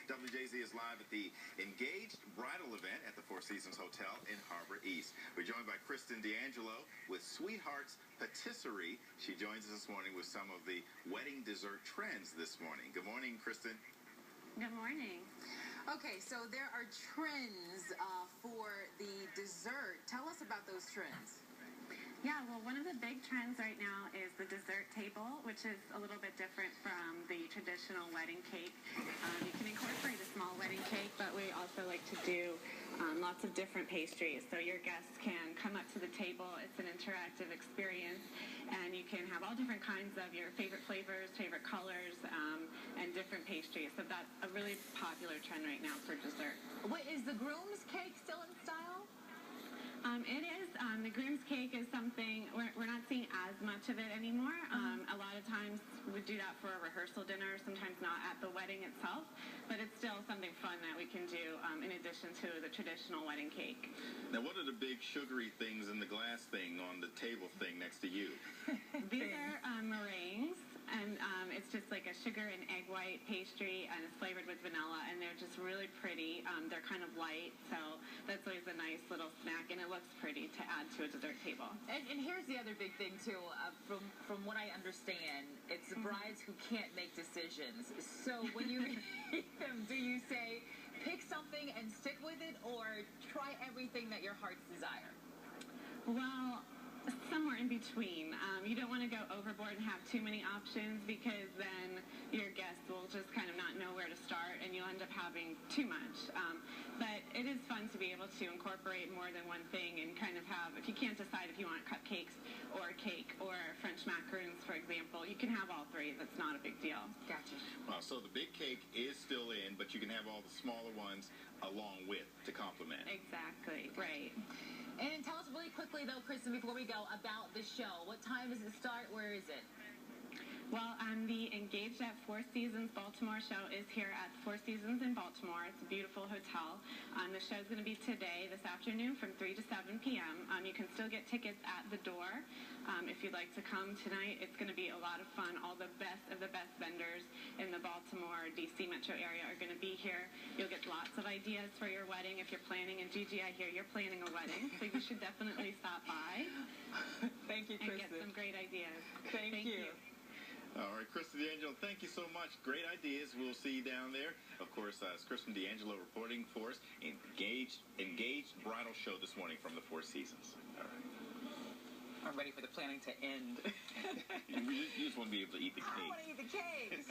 WJZ is live at the Engaged Bridal event at the Four Seasons Hotel in Harbor East. We're joined by Kristen D'Angelo with Sweet Hearts Patisserie. She joins us this morning with some of the wedding dessert trends this morning. Good morning, Kristen. Good morning. Okay, so there are trends for the dessert. Tell us about those trends. Yeah, well, one of the big trends right now is the dessert table, which is a little bit different from the traditional wedding cake. You can incorporate a small wedding cake, but we also like to do lots of different pastries. So your guests can come up to the table. It's an interactive experience, and you can have all different kinds of your favorite flavors, favorite colors, and different pastries. So that's a really popular trend right now for dessert. What, is the groom's cake still in style? It is. The groom's cake is something, we're not seeing as much of it anymore. A lot of times we do that for a rehearsal dinner, sometimes not at the wedding itself, but it's still something fun that we can do in addition to the traditional wedding cake. Now, what are the big sugary things in the glass thing on the table thing next to you? These are meringues, and it's just like a sugar and egg white pastry, and it's flavored with vanilla, and they're just really pretty. They're kind of light, so that's always a nice little snack, and it looks pretty to add to a dessert table. And here's the other big thing, too. From what I understand, it's the brides who can't make decisions. So when you meet them, do you say, pick something and stick with it, or try everything that your heart's desire? Well, somewhere in between. You don't want to go overboard and have too many options, because then your guests will just kind of not know where to start, and you'll end up having too much. But it is fun to be able to incorporate more than one thing and kind of have, if you can't decide if you want cupcakes or cake or French macaroons, for example, you can have all three. That's not a big deal. Gotcha. Wow, so the big cake is still in, but you can have all the smaller ones along with to complement. Exactly, right. And tell us really quickly, though, Kristen, before we go, about the show. What time does it start? Where is it? Well, the Engaged at Four Seasons Baltimore show is here at Four Seasons in Baltimore. It's a beautiful hotel. The show's going to be today, this afternoon, from 3 to 7 p.m. You can still get tickets at the door. If you'd like to come tonight, it's going to be a lot of fun. All the best of the best vendors in the Baltimore, D.C. metro area are going to be here. You'll get lots of ideas for your wedding if you're planning. And Gigi, I hear you're planning a wedding, so you should definitely stop by. Thank you, Kristen. And get some great ideas. Thank you. All right, Kristen D'Angelo, thank you so much. Great ideas. We'll see you down there. Of course, it's Kristen D'Angelo reporting for us. Engaged Bridal Show this morning from the Four Seasons. All right. I'm ready for the planning to end. You just want to be able to eat the cake. I want to eat the cakes.